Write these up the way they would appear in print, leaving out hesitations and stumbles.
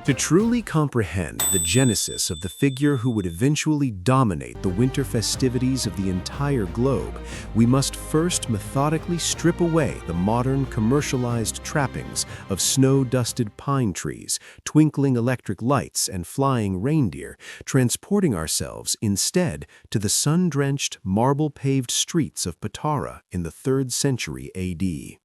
To truly comprehend the genesis of the figure who would eventually dominate the winter festivities of the entire globe, we must first methodically strip away the modern commercialized trappings of snow-dusted pine trees, twinkling electric lights, and flying reindeer, transporting ourselves instead to the sun-drenched, marble-paved streets of Patara in the 3rd century AD.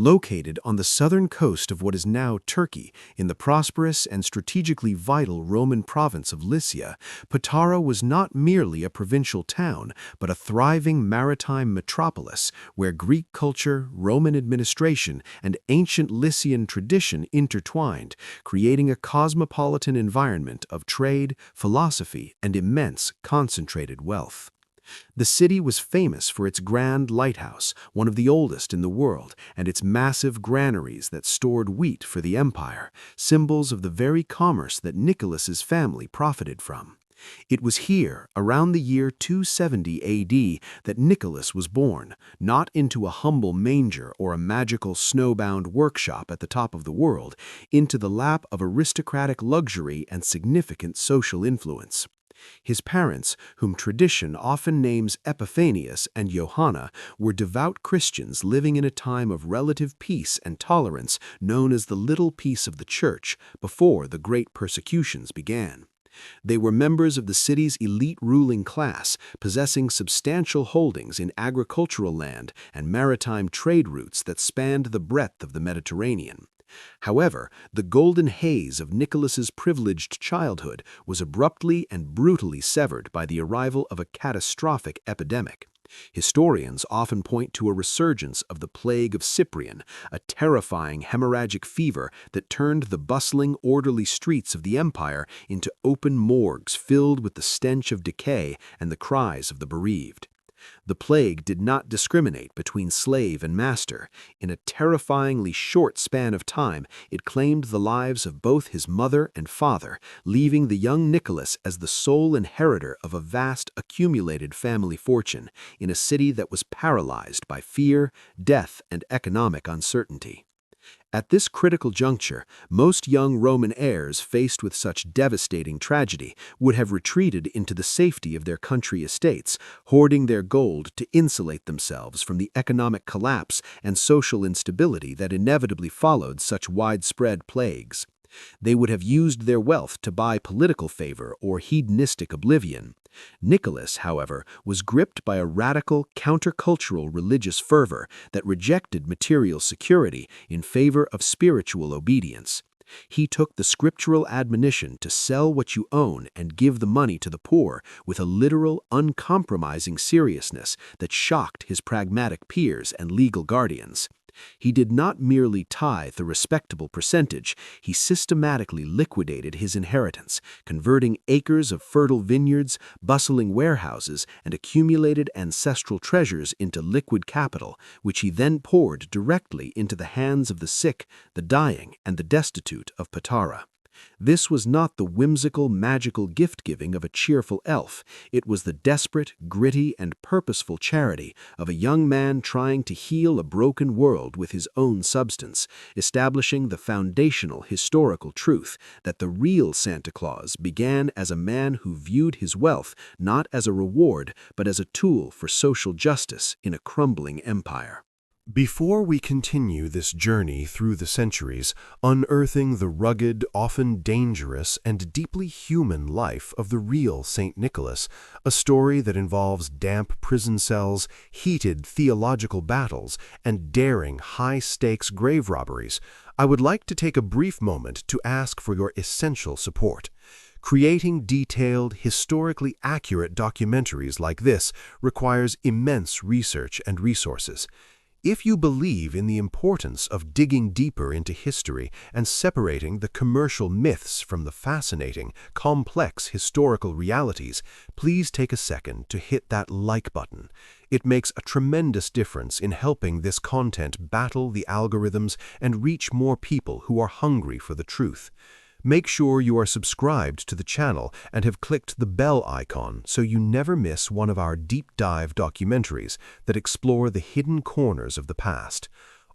Located on the southern coast of what is now Turkey, in the prosperous and strategically vital Roman province of Lycia, Patara was not merely a provincial town, but a thriving maritime metropolis where Greek culture, Roman administration, and ancient Lycian tradition intertwined, creating a cosmopolitan environment of trade, philosophy, and immense concentrated wealth. The city was famous for its grand lighthouse, one of the oldest in the world, and its massive granaries that stored wheat for the empire, symbols of the very commerce that Nicholas's family profited from. It was here, around the year 270 AD, that Nicholas was born, not into a humble manger or a magical snowbound workshop at the top of the world, into the lap of aristocratic luxury and significant social influence. His parents, whom tradition often names Epiphanius and Johanna, were devout Christians living in a time of relative peace and tolerance known as the Little Peace of the Church, before the great persecutions began. They were members of the city's elite ruling class, possessing substantial holdings in agricultural land and maritime trade routes that spanned the breadth of the Mediterranean. However, the golden haze of Nicholas's privileged childhood was abruptly and brutally severed by the arrival of a catastrophic epidemic. Historians often point to a resurgence of the plague of Cyprian, a terrifying hemorrhagic fever that turned the bustling, orderly streets of the empire into open morgues filled with the stench of decay and the cries of the bereaved. The plague did not discriminate between slave and master. In a terrifyingly short span of time, it claimed the lives of both his mother and father, leaving the young Nicholas as the sole inheritor of a vast accumulated family fortune in a city that was paralyzed by fear, death, and economic uncertainty. At this critical juncture, most young Roman heirs faced with such devastating tragedy would have retreated into the safety of their country estates, hoarding their gold to insulate themselves from the economic collapse and social instability that inevitably followed such widespread plagues. They would have used their wealth to buy political favor or hedonistic oblivion. Nicholas, however, was gripped by a radical, countercultural religious fervor that rejected material security in favor of spiritual obedience. He took the scriptural admonition to sell what you own and give the money to the poor with a literal, uncompromising seriousness that shocked his pragmatic peers and legal guardians. He did not merely tithe a respectable percentage, he systematically liquidated his inheritance, converting acres of fertile vineyards, bustling warehouses, and accumulated ancestral treasures into liquid capital, which he then poured directly into the hands of the sick, the dying, and the destitute of Patara. This was not the whimsical, magical gift-giving of a cheerful elf. It was the desperate, gritty, and purposeful charity of a young man trying to heal a broken world with his own substance, establishing the foundational historical truth that the real Santa Claus began as a man who viewed his wealth not as a reward, but as a tool for social justice in a crumbling empire. Before we continue this journey through the centuries, unearthing the rugged, often dangerous, and deeply human life of the real Saint Nicholas, a story that involves damp prison cells, heated theological battles, and daring high-stakes grave robberies, I would like to take a brief moment to ask for your essential support. Creating detailed, historically accurate documentaries like this requires immense research and resources. If you believe in the importance of digging deeper into history and separating the commercial myths from the fascinating, complex historical realities, please take a second to hit that like button. It makes a tremendous difference in helping this content battle the algorithms and reach more people who are hungry for the truth. Make sure you are subscribed to the channel and have clicked the bell icon so you never miss one of our deep dive documentaries that explore the hidden corners of the past.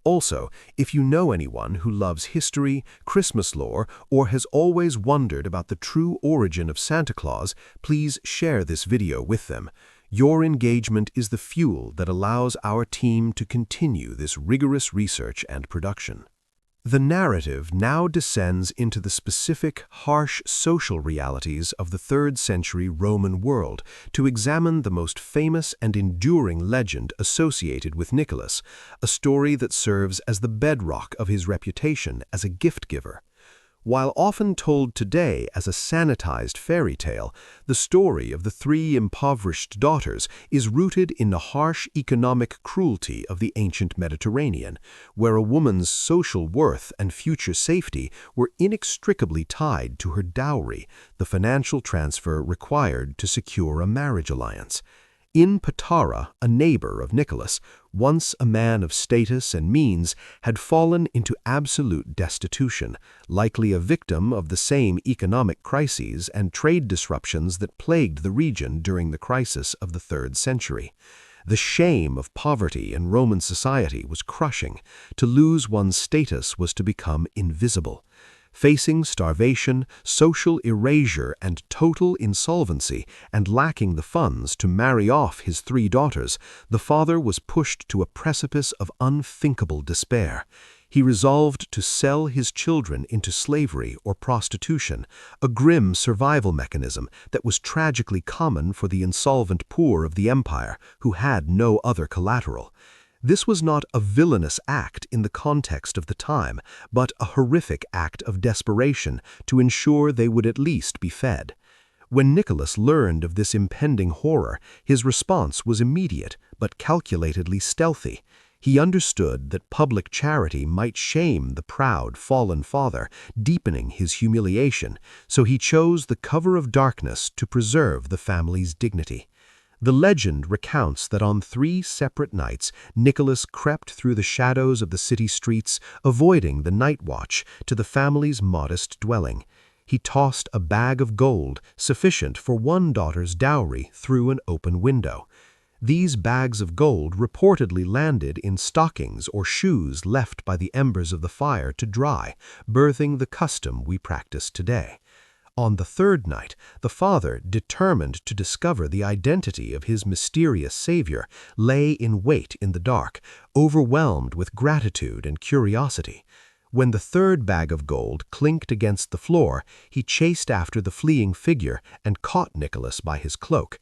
Also, if you know anyone who loves history, Christmas lore, or has always wondered about the true origin of Santa Claus, please share this video with them. Your engagement is the fuel that allows our team to continue this rigorous research and production. The narrative now descends into the specific, harsh social realities of the 3rd century Roman world to examine the most famous and enduring legend associated with Nicholas, a story that serves as the bedrock of his reputation as a gift-giver. While often told today as a sanitized fairy tale, the story of the 3 impoverished daughters is rooted in the harsh economic cruelty of the ancient Mediterranean, where a woman's social worth and future safety were inextricably tied to her dowry, the financial transfer required to secure a marriage alliance. In Patara, a neighbor of Nicholas, once a man of status and means, had fallen into absolute destitution, likely a victim of the same economic crises and trade disruptions that plagued the region during the crisis of the 3rd century. The shame of poverty in Roman society was crushing. To lose one's status was to become invisible. Facing starvation, social erasure, and total insolvency, and lacking the funds to marry off his 3 daughters, the father was pushed to a precipice of unthinkable despair. He resolved to sell his children into slavery or prostitution, a grim survival mechanism that was tragically common for the insolvent poor of the empire, who had no other collateral. This was not a villainous act in the context of the time, but a horrific act of desperation to ensure they would at least be fed. When Nicholas learned of this impending horror, his response was immediate but calculatedly stealthy. He understood that public charity might shame the proud, fallen father, deepening his humiliation, so he chose the cover of darkness to preserve the family's dignity. The legend recounts that on 3 separate nights, Nicholas crept through the shadows of the city streets, avoiding the night watch, to the family's modest dwelling. He tossed a bag of gold, sufficient for one daughter's dowry, through an open window. These bags of gold reportedly landed in stockings or shoes left by the embers of the fire to dry, birthing the custom we practice today. On the 3rd night, the father, determined to discover the identity of his mysterious savior, lay in wait in the dark, overwhelmed with gratitude and curiosity. When the 3rd bag of gold clinked against the floor, he chased after the fleeing figure and caught Nicholas by his cloak.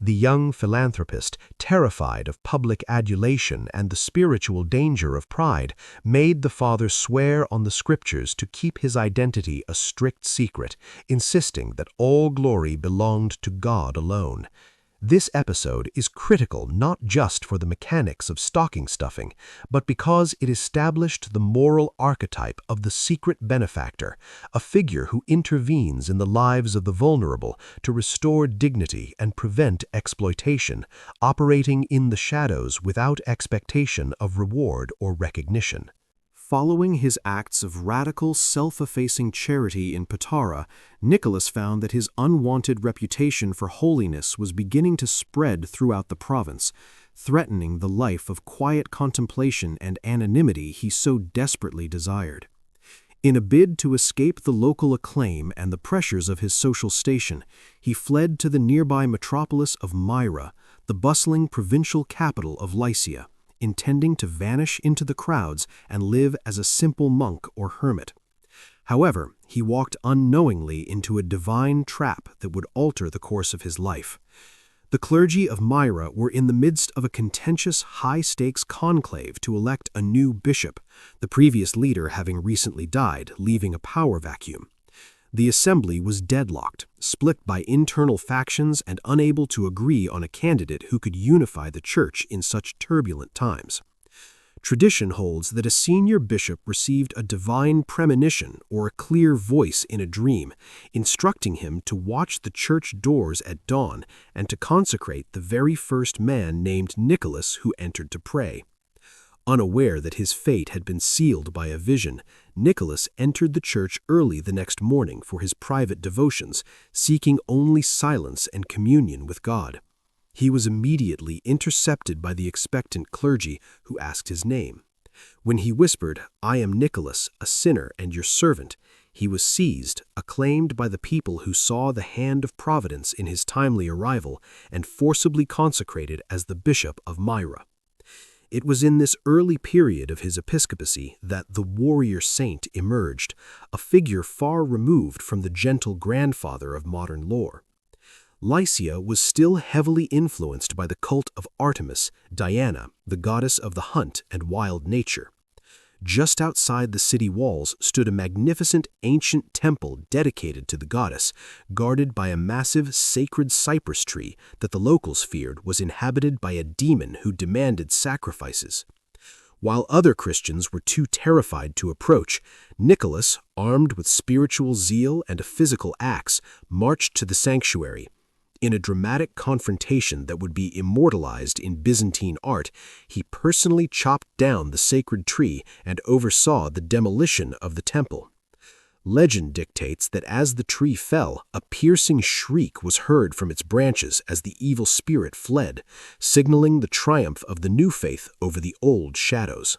The young philanthropist, terrified of public adulation and the spiritual danger of pride, made the father swear on the scriptures to keep his identity a strict secret, insisting that all glory belonged to God alone. This episode is critical not just for the mechanics of stocking stuffing, but because it established the moral archetype of the secret benefactor, a figure who intervenes in the lives of the vulnerable to restore dignity and prevent exploitation, operating in the shadows without expectation of reward or recognition. Following his acts of radical, self-effacing charity in Patara, Nicholas found that his unwanted reputation for holiness was beginning to spread throughout the province, threatening the life of quiet contemplation and anonymity he so desperately desired. In a bid to escape the local acclaim and the pressures of his social station, he fled to the nearby metropolis of Myra, the bustling provincial capital of Lycia, intending to vanish into the crowds and live as a simple monk or hermit. However, he walked unknowingly into a divine trap that would alter the course of his life. The clergy of Myra were in the midst of a contentious, high-stakes conclave to elect a new bishop, the previous leader having recently died, leaving a power vacuum. The assembly was deadlocked, split by internal factions and unable to agree on a candidate who could unify the church in such turbulent times. Tradition holds that a senior bishop received a divine premonition or a clear voice in a dream, instructing him to watch the church doors at dawn and to consecrate the very first man named Nicholas who entered to pray. Unaware that his fate had been sealed by a vision, Nicholas entered the church early the next morning for his private devotions, seeking only silence and communion with God. He was immediately intercepted by the expectant clergy, who asked his name. When he whispered, "I am Nicholas, a sinner and your servant," he was seized, acclaimed by the people who saw the hand of providence in his timely arrival, and forcibly consecrated as the Bishop of Myra. It was in this early period of his episcopacy that the warrior saint emerged, a figure far removed from the gentle grandfather of modern lore. Lycia was still heavily influenced by the cult of Artemis, Diana, the goddess of the hunt and wild nature. Just outside the city walls stood a magnificent ancient temple dedicated to the goddess, guarded by a massive sacred cypress tree that the locals feared was inhabited by a demon who demanded sacrifices. While other Christians were too terrified to approach, Nicholas, armed with spiritual zeal and a physical axe, marched to the sanctuary. In a dramatic confrontation that would be immortalized in Byzantine art, he personally chopped down the sacred tree and oversaw the demolition of the temple. Legend dictates that as the tree fell, a piercing shriek was heard from its branches as the evil spirit fled, signaling the triumph of the new faith over the old shadows.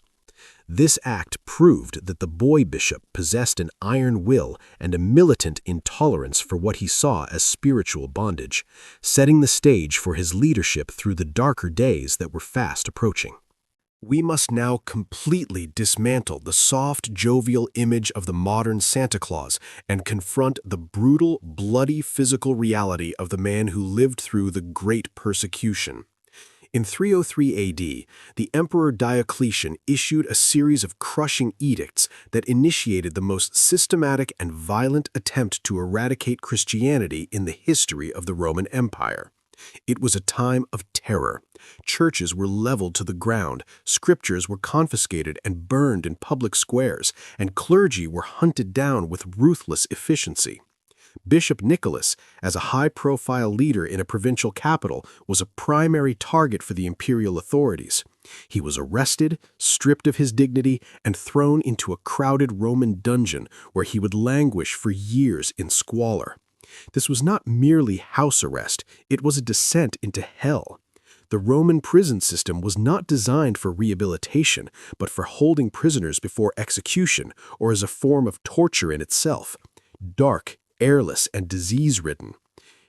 This act proved that the boy bishop possessed an iron will and a militant intolerance for what he saw as spiritual bondage, setting the stage for his leadership through the darker days that were fast approaching. We must now completely dismantle the soft, jovial image of the modern Santa Claus and confront the brutal, bloody physical reality of the man who lived through the Great Persecution. In 303 AD, the Emperor Diocletian issued a series of crushing edicts that initiated the most systematic and violent attempt to eradicate Christianity in the history of the Roman Empire. It was a time of terror. Churches were leveled to the ground, scriptures were confiscated and burned in public squares, and clergy were hunted down with ruthless efficiency. Bishop Nicholas, as a high-profile leader in a provincial capital, was a primary target for the imperial authorities. He was arrested, stripped of his dignity, and thrown into a crowded Roman dungeon where he would languish for years in squalor. This was not merely house arrest, it was a descent into hell. The Roman prison system was not designed for rehabilitation, but for holding prisoners before execution, or as a form of torture in itself. Dark, airless, and disease-ridden.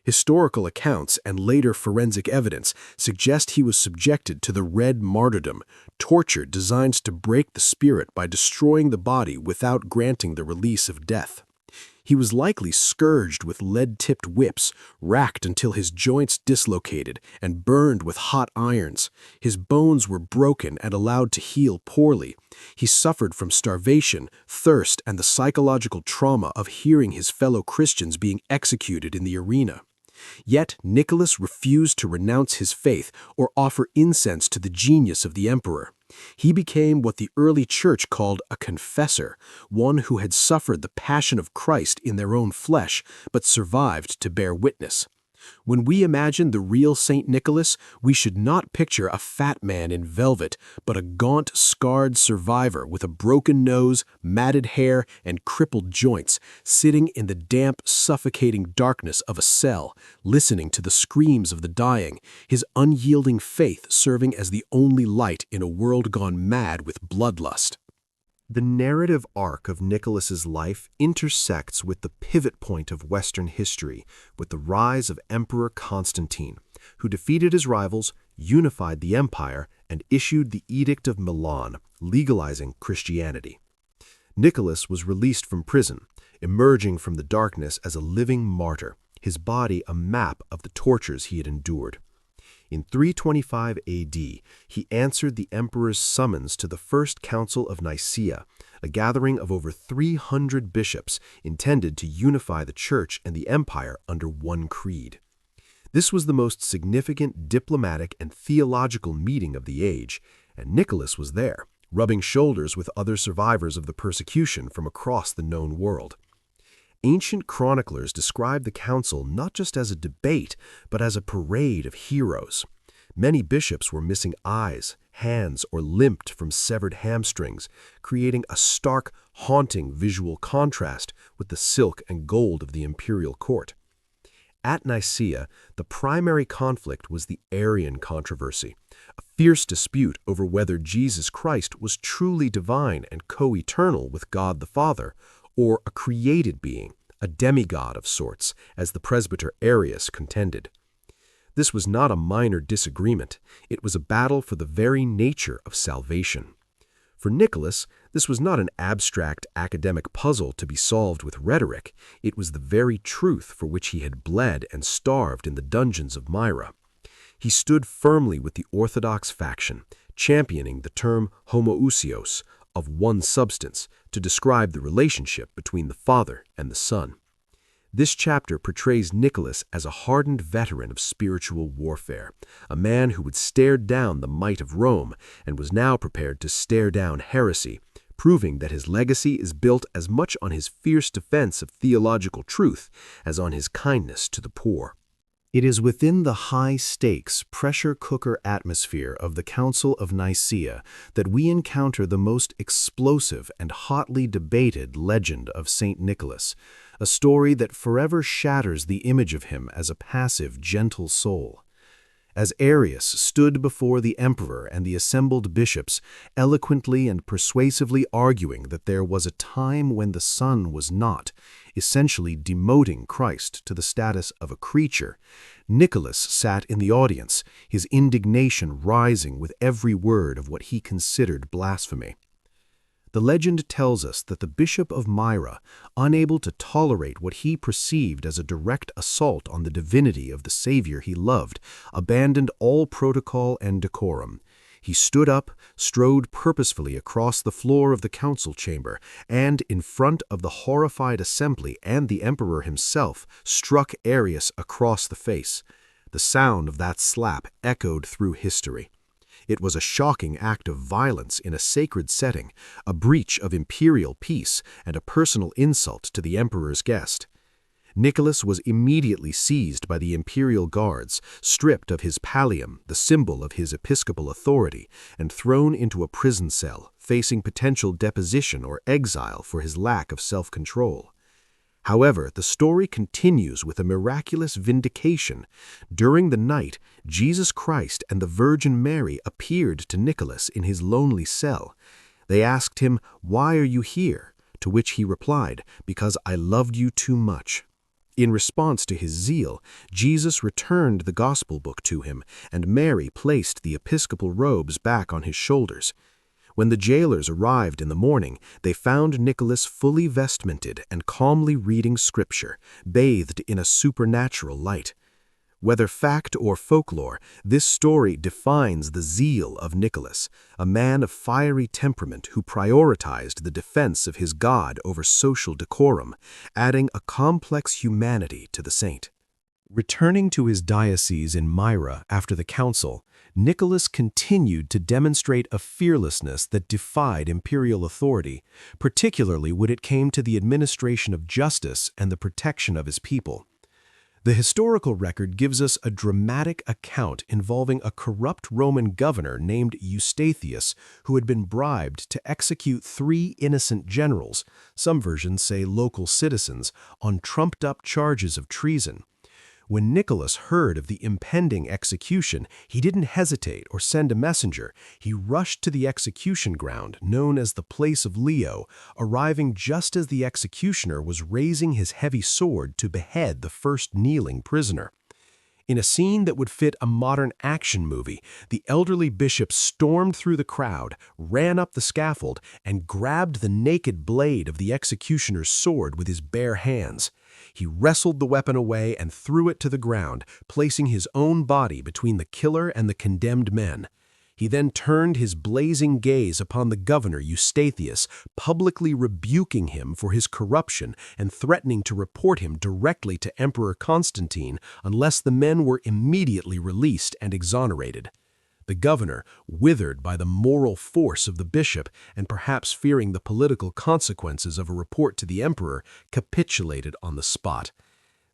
Historical accounts and later forensic evidence suggest he was subjected to the Red Martyrdom, torture designed to break the spirit by destroying the body without granting the release of death. He was likely scourged with lead-tipped whips, racked until his joints dislocated, and burned with hot irons. His bones were broken and allowed to heal poorly. He suffered from starvation, thirst, and the psychological trauma of hearing his fellow Christians being executed in the arena. Yet Nicholas refused to renounce his faith or offer incense to the genius of the emperor. He became what the early church called a confessor, one who had suffered the passion of Christ in their own flesh, but survived to bear witness. When we imagine the real Saint Nicholas, we should not picture a fat man in velvet, but a gaunt, scarred survivor with a broken nose, matted hair, and crippled joints, sitting in the damp, suffocating darkness of a cell, listening to the screams of the dying, his unyielding faith serving as the only light in a world gone mad with bloodlust. The narrative arc of Nicholas's life intersects with the pivot point of Western history, with the rise of Emperor Constantine, who defeated his rivals, unified the empire, and issued the Edict of Milan, legalizing Christianity. Nicholas was released from prison, emerging from the darkness as a living martyr, his body a map of the tortures he had endured. In 325 AD, he answered the emperor's summons to the First Council of Nicaea, a gathering of over 300 bishops intended to unify the church and the empire under one creed. This was the most significant diplomatic and theological meeting of the age, and Nicholas was there, rubbing shoulders with other survivors of the persecution from across the known world. Ancient chroniclers describe the council not just as a debate, but as a parade of heroes. Many bishops were missing eyes, hands, or limped from severed hamstrings, creating a stark, haunting visual contrast with the silk and gold of the imperial court. At Nicaea, the primary conflict was the Arian controversy, a fierce dispute over whether Jesus Christ was truly divine and co-eternal with God the Father, or a created being, a demigod of sorts, as the presbyter Arius contended. This was not a minor disagreement, it was a battle for the very nature of salvation. For Nicholas, this was not an abstract academic puzzle to be solved with rhetoric, it was the very truth for which he had bled and starved in the dungeons of Myra. He stood firmly with the orthodox faction, championing the term homoousios, of one substance, to describe the relationship between the Father and the Son. This chapter portrays Nicholas as a hardened veteran of spiritual warfare, a man who had stared down the might of Rome and was now prepared to stare down heresy, proving that his legacy is built as much on his fierce defense of theological truth as on his kindness to the poor. It is within the high-stakes, pressure cooker atmosphere of the Council of Nicaea that we encounter the most explosive and hotly debated legend of Saint Nicholas, a story that forever shatters the image of him as a passive, gentle soul. As Arius stood before the emperor and the assembled bishops, eloquently and persuasively arguing that there was a time when the sun was not, essentially demoting Christ to the status of a creature, Nicholas sat in the audience, his indignation rising with every word of what he considered blasphemy. The legend tells us that the Bishop of Myra, unable to tolerate what he perceived as a direct assault on the divinity of the Savior he loved, abandoned all protocol and decorum. He stood up, strode purposefully across the floor of the council chamber, and, in front of the horrified assembly and the emperor himself, struck Arius across the face. The sound of that slap echoed through history. It was a shocking act of violence in a sacred setting, a breach of imperial peace, and a personal insult to the emperor's guest. Nicholas was immediately seized by the imperial guards, stripped of his pallium, the symbol of his episcopal authority, and thrown into a prison cell, facing potential deposition or exile for his lack of self-control. However, the story continues with a miraculous vindication. During the night, Jesus Christ and the Virgin Mary appeared to Nicholas in his lonely cell. They asked him, "Why are you here?" To which he replied, "Because I loved you too much." In response to his zeal, Jesus returned the gospel book to him, and Mary placed the episcopal robes back on his shoulders. When the jailers arrived in the morning, they found Nicholas fully vestmented and calmly reading scripture, bathed in a supernatural light. Whether fact or folklore, this story defines the zeal of Nicholas, a man of fiery temperament who prioritized the defense of his God over social decorum, adding a complex humanity to the saint. Returning to his diocese in Myra after the council, Nicholas continued to demonstrate a fearlessness that defied imperial authority, particularly when it came to the administration of justice and the protection of his people. The historical record gives us a dramatic account involving a corrupt Roman governor named Eustathius who had been bribed to execute 3 innocent generals, some versions say local citizens, on trumped-up charges of treason. When Nicholas heard of the impending execution, he didn't hesitate or send a messenger. He rushed to the execution ground, known as the Place of Leo, arriving just as the executioner was raising his heavy sword to behead the first kneeling prisoner. In a scene that would fit a modern action movie, the elderly bishop stormed through the crowd, ran up the scaffold, and grabbed the naked blade of the executioner's sword with his bare hands. He wrestled the weapon away and threw it to the ground, placing his own body between the killer and the condemned men. He then turned his blazing gaze upon the governor Eustathius, publicly rebuking him for his corruption and threatening to report him directly to Emperor Constantine unless the men were immediately released and exonerated. The governor, withered by the moral force of the bishop and perhaps fearing the political consequences of a report to the emperor, capitulated on the spot.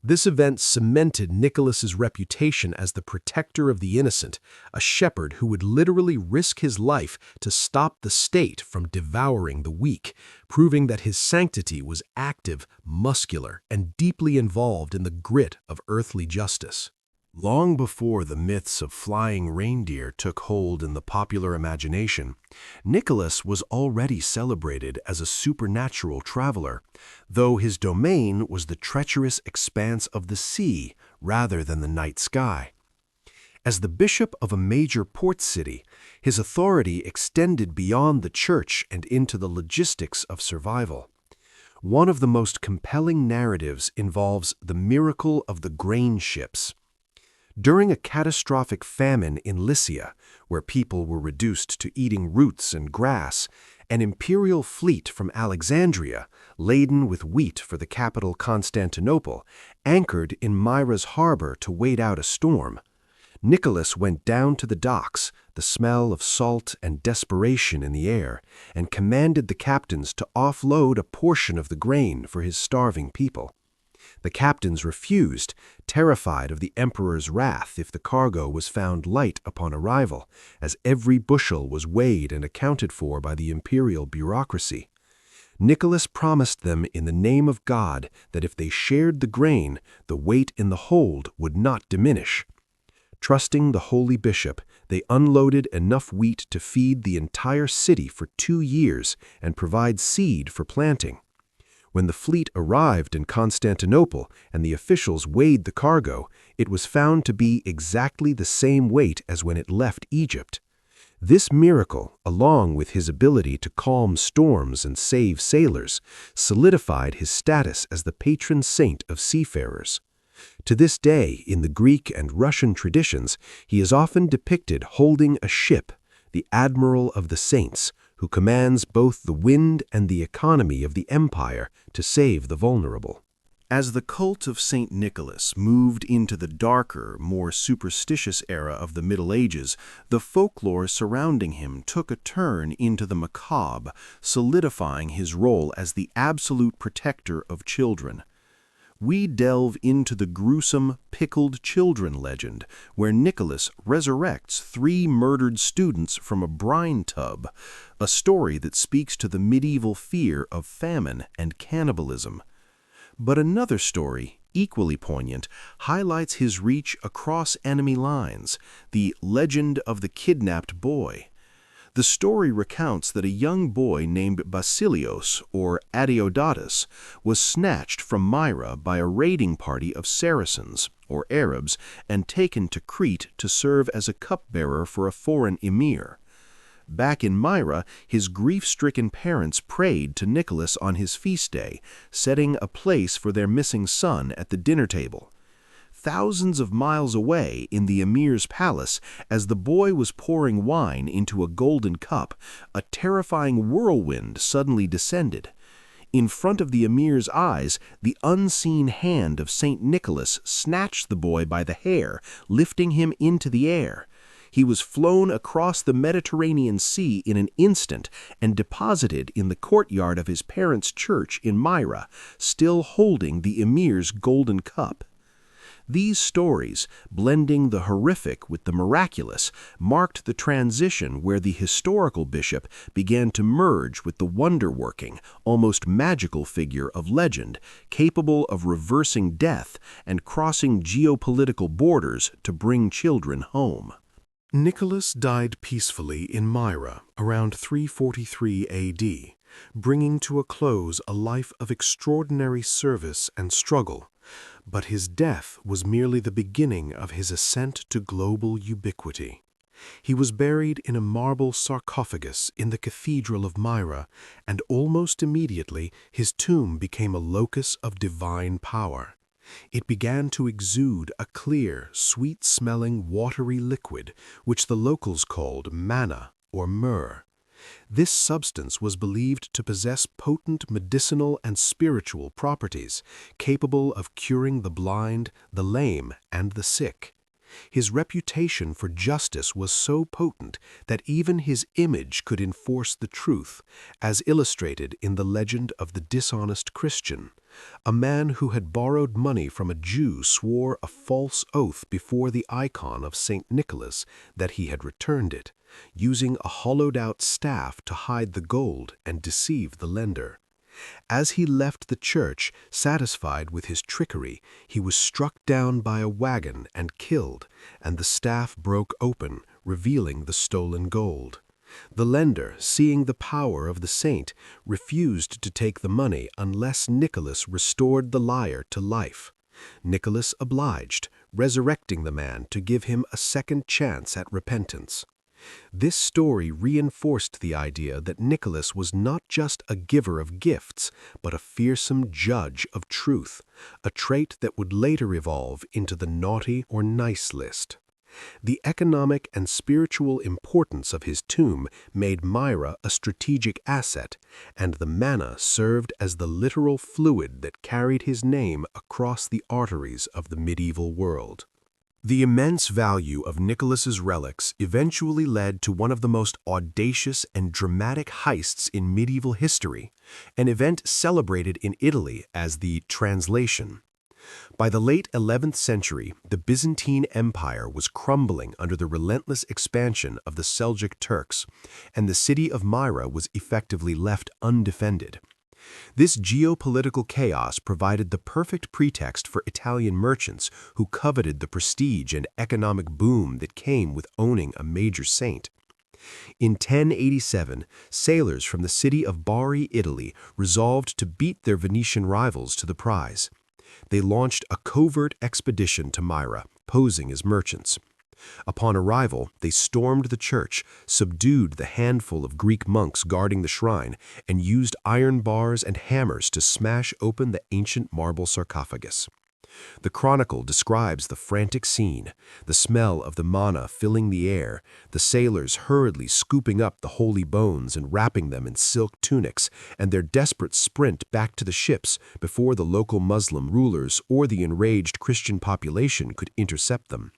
This event cemented Nicholas's reputation as the protector of the innocent, a shepherd who would literally risk his life to stop the state from devouring the weak, proving that his sanctity was active, muscular, and deeply involved in the grit of earthly justice. Long before the myths of flying reindeer took hold in the popular imagination, Nicholas was already celebrated as a supernatural traveler, though his domain was the treacherous expanse of the sea rather than the night sky. As the bishop of a major port city, his authority extended beyond the church and into the logistics of survival. One of the most compelling narratives involves the miracle of the grain ships. During a catastrophic famine in Lycia, where people were reduced to eating roots and grass, an imperial fleet from Alexandria, laden with wheat for the capital Constantinople, anchored in Myra's harbor to wait out a storm. Nicholas went down to the docks, the smell of salt and desperation in the air, and commanded the captains to offload a portion of the grain for his starving people. The captains refused, terrified of the emperor's wrath if the cargo was found light upon arrival, as every bushel was weighed and accounted for by the imperial bureaucracy. Nicholas promised them in the name of God that if they shared the grain, the weight in the hold would not diminish. Trusting the holy bishop, they unloaded enough wheat to feed the entire city for 2 years and provide seed for planting. When the fleet arrived in Constantinople and the officials weighed the cargo, it was found to be exactly the same weight as when it left Egypt. This miracle, along with his ability to calm storms and save sailors, solidified his status as the patron saint of seafarers. To this day, in the Greek and Russian traditions, he is often depicted holding a ship, the admiral of the saints, who commands both the wind and the economy of the empire to save the vulnerable. As the cult of Saint Nicholas moved into the darker, more superstitious era of the Middle Ages, the folklore surrounding him took a turn into the macabre, solidifying his role as the absolute protector of children. We delve into the gruesome Pickled Children legend, where Nicholas resurrects 3 murdered students from a brine tub, a story that speaks to the medieval fear of famine and cannibalism. But another story, equally poignant, highlights his reach across enemy lines, the legend of the kidnapped boy. The story recounts that a young boy named Basilios, or Adeodatus, was snatched from Myra by a raiding party of Saracens, or Arabs, and taken to Crete to serve as a cupbearer for a foreign emir. Back in Myra, his grief-stricken parents prayed to Nicholas on his feast day, setting a place for their missing son at the dinner table. Thousands of miles away in the emir's palace, as the boy was pouring wine into a golden cup, a terrifying whirlwind suddenly descended. In front of the emir's eyes, the unseen hand of Saint Nicholas snatched the boy by the hair, lifting him into the air. He was flown across the Mediterranean Sea in an instant and deposited in the courtyard of his parents' church in Myra, still holding the emir's golden cup. These stories, blending the horrific with the miraculous, marked the transition where the historical bishop began to merge with the wonder-working, almost magical figure of legend, capable of reversing death and crossing geopolitical borders to bring children home. Nicholas died peacefully in Myra around 343 AD, bringing to a close a life of extraordinary service and struggle. But his death was merely the beginning of his ascent to global ubiquity. He was buried in a marble sarcophagus in the Cathedral of Myra, and almost immediately his tomb became a locus of divine power. It began to exude a clear, sweet-smelling, watery liquid, which the locals called manna or myrrh. This substance was believed to possess potent medicinal and spiritual properties, capable of curing the blind, the lame, and the sick. His reputation for justice was so potent that even his image could enforce the truth, as illustrated in the legend of the dishonest Christian. A man who had borrowed money from a Jew swore a false oath before the icon of Saint Nicholas that he had returned it, using a hollowed-out staff to hide the gold and deceive the lender. As he left the church, satisfied with his trickery, he was struck down by a wagon and killed, and the staff broke open, revealing the stolen gold. The lender, seeing the power of the saint, refused to take the money unless Nicholas restored the liar to life. Nicholas obliged, resurrecting the man to give him a second chance at repentance. This story reinforced the idea that Nicholas was not just a giver of gifts, but a fearsome judge of truth, a trait that would later evolve into the naughty or nice list. The economic and spiritual importance of his tomb made Myra a strategic asset, and the manna served as the literal fluid that carried his name across the arteries of the medieval world. The immense value of Nicholas's relics eventually led to one of the most audacious and dramatic heists in medieval history, an event celebrated in Italy as the Translation. By the late 11th century, the Byzantine Empire was crumbling under the relentless expansion of the Seljuk Turks, and the city of Myra was effectively left undefended. This geopolitical chaos provided the perfect pretext for Italian merchants who coveted the prestige and economic boom that came with owning a major saint. In 1087, sailors from the city of Bari, Italy, resolved to beat their Venetian rivals to the prize. They launched a covert expedition to Myra, posing as merchants. Upon arrival, they stormed the church, subdued the handful of Greek monks guarding the shrine, and used iron bars and hammers to smash open the ancient marble sarcophagus. The chronicle describes the frantic scene, the smell of the manna filling the air, the sailors hurriedly scooping up the holy bones and wrapping them in silk tunics, and their desperate sprint back to the ships before the local Muslim rulers or the enraged Christian population could intercept them.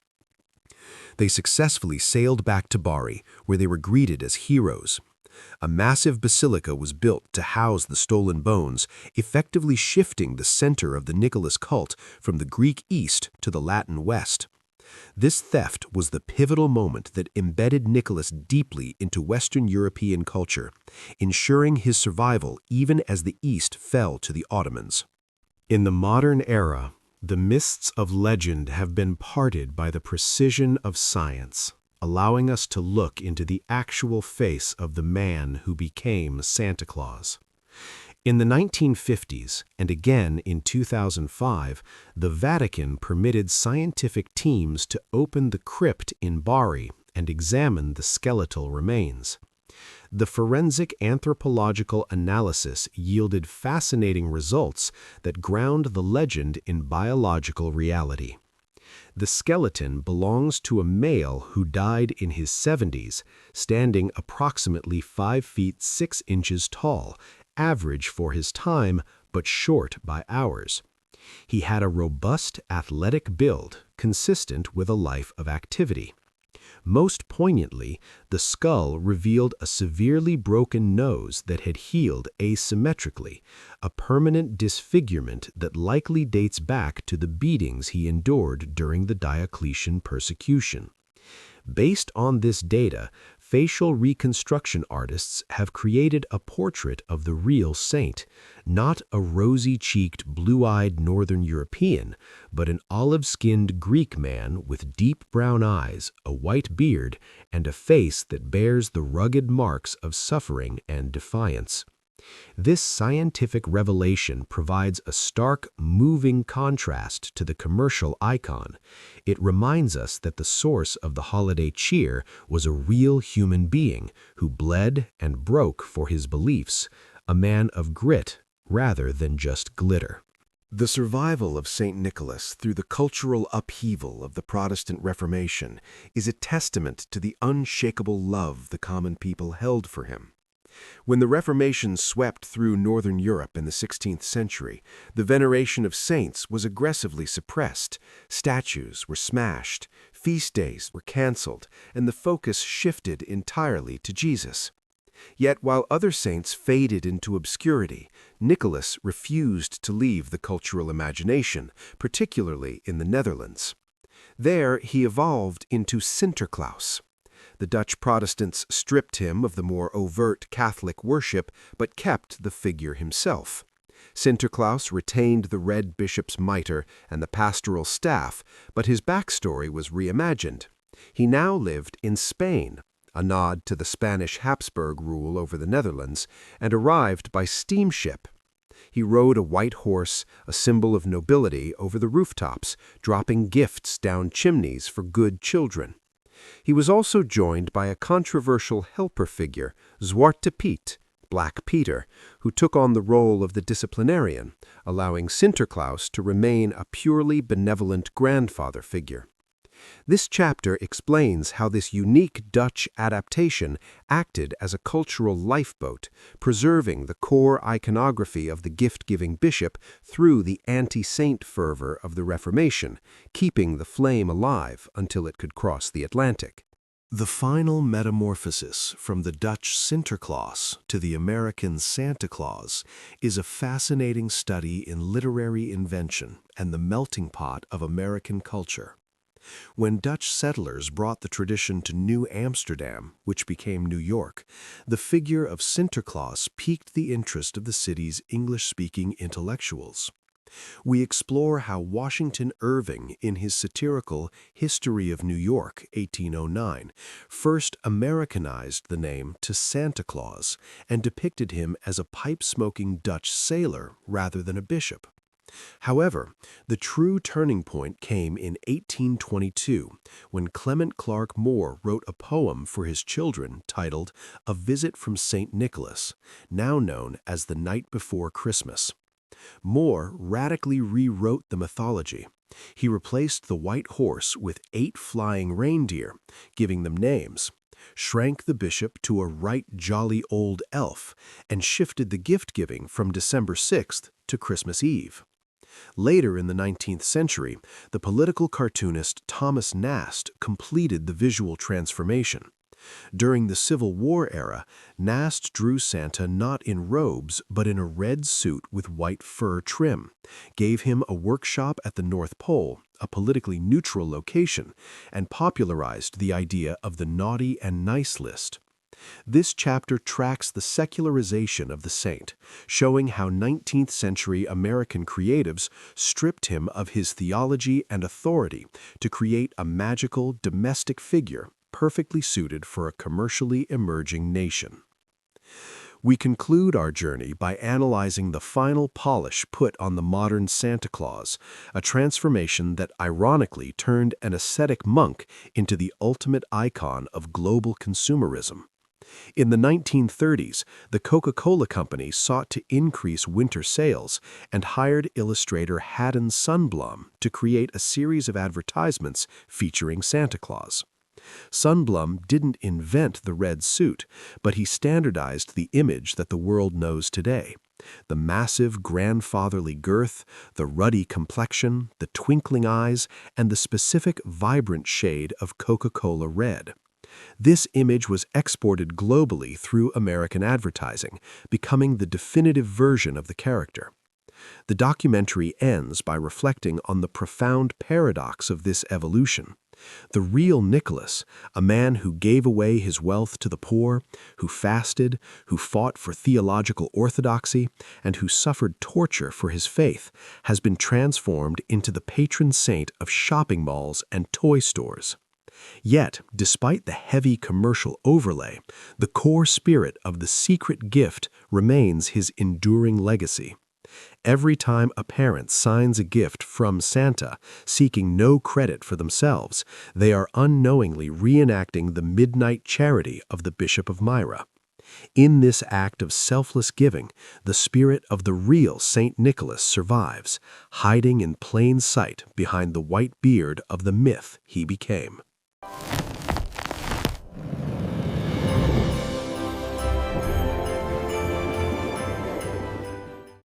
They successfully sailed back to Bari, where they were greeted as heroes. A massive basilica was built to house the stolen bones, effectively shifting the center of the Nicholas cult from the Greek East to the Latin West. This theft was the pivotal moment that embedded Nicholas deeply into Western European culture, ensuring his survival even as the East fell to the Ottomans. In the modern era, the mists of legend have been parted by the precision of science, allowing us to look into the actual face of the man who became Santa Claus. In the 1950s, and again in 2005, the Vatican permitted scientific teams to open the crypt in Bari and examine the skeletal remains. The forensic anthropological analysis yielded fascinating results that ground the legend in biological reality. The skeleton belongs to a male who died in his 70s, standing approximately 5 feet 6 inches tall, average for his time, but short by ours. He had a robust, athletic build, consistent with a life of activity. Most poignantly, the skull revealed a severely broken nose that had healed asymmetrically, a permanent disfigurement that likely dates back to the beatings he endured during the Diocletian persecution. Based on this data, facial reconstruction artists have created a portrait of the real saint, not a rosy-cheeked, blue-eyed Northern European, but an olive-skinned Greek man with deep brown eyes, a white beard, and a face that bears the rugged marks of suffering and defiance. This scientific revelation provides a stark, moving contrast to the commercial icon. It reminds us that the source of the holiday cheer was a real human being who bled and broke for his beliefs, a man of grit rather than just glitter. The survival of Saint Nicholas through the cultural upheaval of the Protestant Reformation is a testament to the unshakable love the common people held for him. When the Reformation swept through Northern Europe in the 16th century, the veneration of saints was aggressively suppressed, statues were smashed, feast days were canceled, and the focus shifted entirely to Jesus. Yet while other saints faded into obscurity, Nicholas refused to leave the cultural imagination, particularly in the Netherlands. There he evolved into Sinterklaas. The The Dutch Protestants stripped him of the more overt Catholic worship, but kept the figure himself. Sinterklaas retained the red bishop's mitre and the pastoral staff, but his backstory was reimagined. He now lived in Spain, a nod to the Spanish Habsburg rule over the Netherlands, and arrived by steamship. He rode a white horse, a symbol of nobility, over the rooftops, dropping gifts down chimneys for good children. He was also joined by a controversial helper figure, Zwarte Piet, Black Peter, who took on the role of the disciplinarian, allowing Sinterklaas to remain a purely benevolent grandfather figure. This chapter explains how this unique Dutch adaptation acted as a cultural lifeboat, preserving the core iconography of the gift-giving bishop through the anti-saint fervor of the Reformation, keeping the flame alive until it could cross the Atlantic. The final metamorphosis from the Dutch Sinterklaas to the American Santa Claus is a fascinating study in literary invention and the melting pot of American culture. When Dutch settlers brought the tradition to New Amsterdam, which became New York, the figure of Sinterklaas piqued the interest of the city's English-speaking intellectuals. We explore how Washington Irving, in his satirical History of New York, 1809, first Americanized the name to Santa Claus and depicted him as a pipe-smoking Dutch sailor rather than a bishop. However, the true turning point came in 1822, when Clement Clarke Moore wrote a poem for his children titled A Visit from Saint Nicholas, now known as The Night Before Christmas. Moore radically rewrote the mythology. He replaced the white horse with 8 flying reindeer, giving them names, shrank the bishop to a right jolly old elf, and shifted the gift-giving from December 6th to Christmas Eve. Later in the 19th century, the political cartoonist Thomas Nast completed the visual transformation. During the Civil War era, Nast drew Santa not in robes but in a red suit with white fur trim, gave him a workshop at the North Pole, a politically neutral location, and popularized the idea of the naughty and nice list. This chapter tracks the secularization of the saint, showing how 19th century American creatives stripped him of his theology and authority to create a magical, domestic figure perfectly suited for a commercially emerging nation. We conclude our journey by analyzing the final polish put on the modern Santa Claus, a transformation that ironically turned an ascetic monk into the ultimate icon of global consumerism. In the 1930s, the Coca-Cola Company sought to increase winter sales and hired illustrator Haddon Sundblom to create a series of advertisements featuring Santa Claus. Sundblom didn't invent the red suit, but he standardized the image that the world knows today. The massive grandfatherly girth, the ruddy complexion, the twinkling eyes, and the specific vibrant shade of Coca-Cola red. This image was exported globally through American advertising, becoming the definitive version of the character. The documentary ends by reflecting on the profound paradox of this evolution. The real Nicholas, a man who gave away his wealth to the poor, who fasted, who fought for theological orthodoxy, and who suffered torture for his faith, has been transformed into the patron saint of shopping malls and toy stores. Yet, despite the heavy commercial overlay, the core spirit of the secret gift remains his enduring legacy. Every time a parent signs a gift from Santa, seeking no credit for themselves, they are unknowingly reenacting the midnight charity of the Bishop of Myra. In this act of selfless giving, the spirit of the real Saint Nicholas survives, hiding in plain sight behind the white beard of the myth he became.